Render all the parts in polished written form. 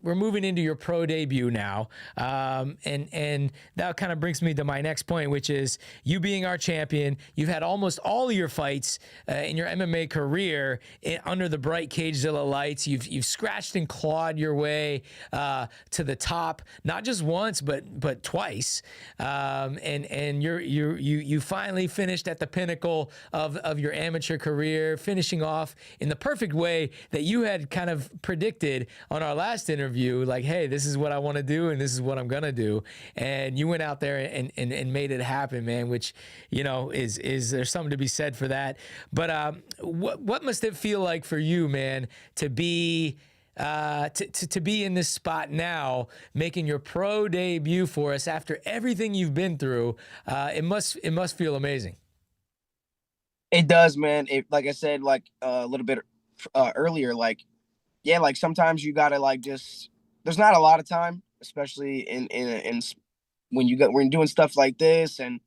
we're moving into your pro debut now, and that kind of brings me to my next point, which is you being our champion. You've had almost all of your fights in your MMA career under the bright Cagezilla lights. You've scratched and clawed your way to the top, not just once but twice, and you finally finished at the pinnacle of your amateur career, finishing off in the perfect way that you had kind of predicted on our last interview, like, hey, this is what I want to do and this is what I'm gonna do. And you went out there and made it happen, man, which, is there's something to be said for that. But what must it feel like for you, man, to be to be in this spot now, making your pro debut for us after everything you've been through? It must feel amazing. It does, man. Like I said, like a little bit earlier, like, yeah, like sometimes you gotta like just. There's not a lot of time, especially in when when you're doing stuff like this, and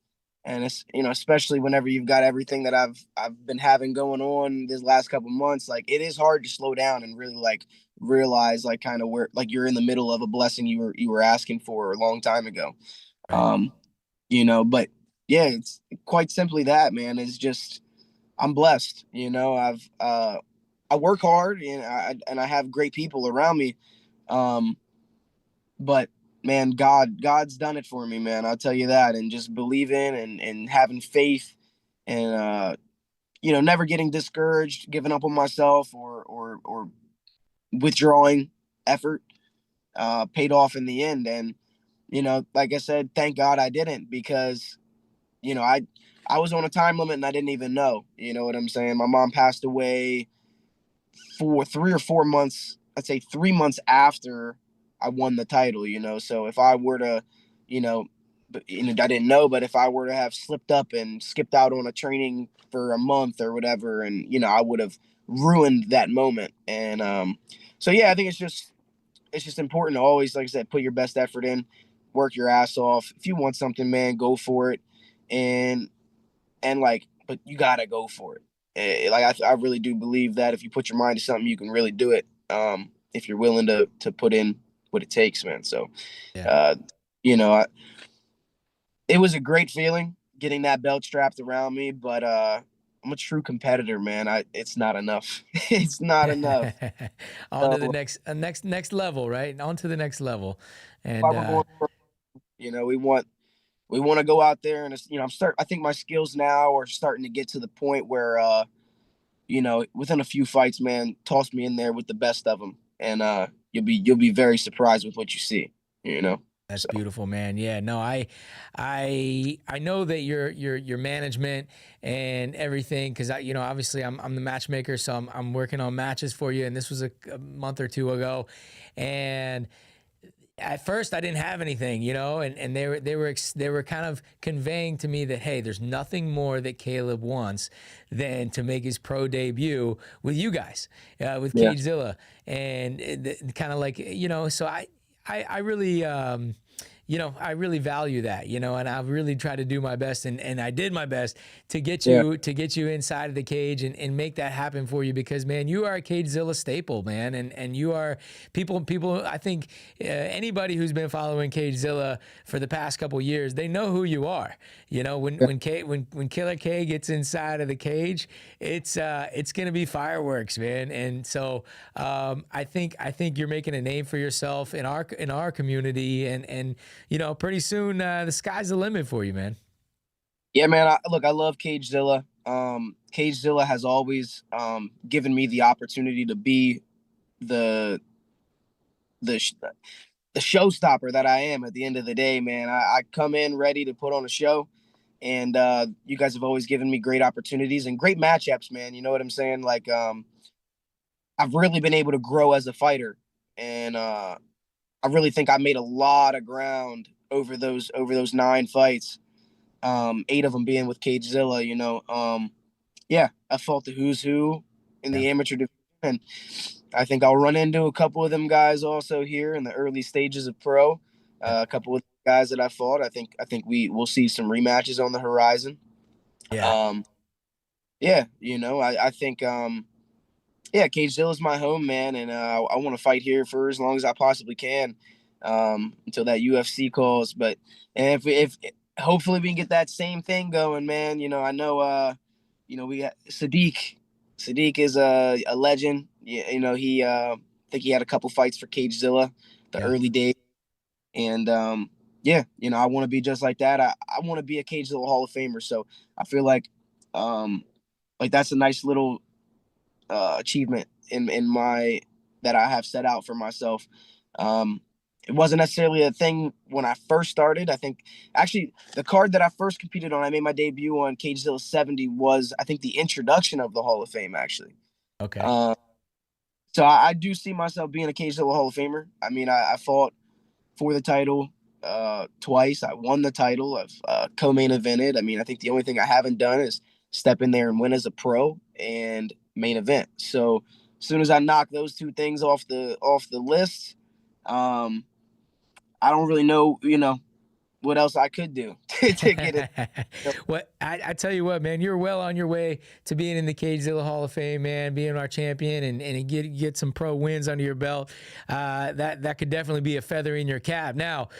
it's, especially whenever you've got everything that I've been having going on this last couple months. Like, it is hard to slow down and really like realize like kind of where like you're in the middle of a blessing you were asking for a long time ago. Right. Um, but yeah, it's quite simply that, man. It's just I'm blessed. I work hard, and I have great people around me. Um, but man, God's done it for me, man. I'll tell you that. And just believing and having faith, and never getting discouraged, giving up on myself, or withdrawing effort, paid off in the end. And like I said, thank God I didn't, because I was on a time limit and I didn't even know. You know what I'm saying? My mom passed away for 3 or 4 months. I'd say 3 months after I won the title. So if I were to, you know, I didn't know, but if I were to have slipped up and skipped out on a training for a month or whatever, and I would have ruined that moment. And so yeah, I think it's just important to always, like I said, put your best effort in, work your ass off. If you want something, man, go for it. And like, but you gotta go for it. Like, I really do believe that if you put your mind to something, you can really do it. If you're willing to put in what it takes, man. So, Yeah. uh, you know, I, it was a great feeling getting that belt strapped around me, but I'm a true competitor, man. It's not enough. It's not enough. On to the So next level, right? On to the next level. while And we're going, we want to go out there, and I think my skills now are starting to get to the point where within a few fights, man, toss me in there with the best of them, and you'll be very surprised with what you see. that's So beautiful, man. Yeah, no, I know that your management and everything, because obviously I'm the matchmaker, so I'm working on matches for you, and this was a month or two ago, and at first I didn't have anything, and they were kind of conveying to me that, hey, there's nothing more that Caleb wants than to make his pro debut with you guys, with yeah, Cagezilla, and kind of like, so I really I really value that, and I really try to do my best, and I did my best to get yeah, you inside of the cage and make that happen for you, because, man, you are a Cagezilla staple, man, and you are people. I think anybody who's been following Cagezilla for the past couple years, they know who you are. yeah, When Killer K gets inside of the cage, it's gonna be fireworks, man. And so I think you're making a name for yourself in our community, and pretty soon the sky's the limit for you, man. yeah, man. Look, I love Cagezilla. Cagezilla has always given me the opportunity to be the the sh- the showstopper that I am. At the end of the day, man, I come in ready to put on a show, and you guys have always given me great opportunities and great matchups, man. You know what I'm saying? Like, I've really been able to grow as a fighter, and I really think I made a lot of ground over those 9 fights. 8 of them being with Cagezilla. Yeah, I fought the who's who in Yeah. the amateur division, and I think I'll run into a couple of them guys also here in the early stages of pro. Yeah. A couple of guys that I fought. I think we will see some rematches on the horizon. Yeah. Um, yeah, I think Yeah, Cagezilla's my home, man, and I want to fight here for as long as I possibly can, until that UFC calls. But and if hopefully we can get that same thing going, man. I know, we got Sadiq. Sadiq is a legend. Yeah, he I think he had a couple fights for Cagezilla, the Yeah. early days, and yeah, I want to be just like that. I want to be a Cagezilla Hall of Famer. So I feel um, like that's a nice little achievement in my that I have set out for myself. Um, it wasn't necessarily a thing when I first started. I think actually the card that I first competed on, I made my debut on Cagezilla 70 was I think the introduction of the Hall of Fame actually. Okay. Uh, so I do see myself being a Cagezilla Hall of Famer. I mean, I fought for the title twice. I won the title. I've co-main evented. I mean, I think the only thing I haven't done is step in there and win as a pro and main event. So as soon as I knock those two things off the list, um, I don't really know, what else I could do to get it. What I tell you what, man, you're well on your way to being in the Cagezilla Hall of Fame, man, being our champion and get some pro wins under your belt. That could definitely be a feather in your cap. Now,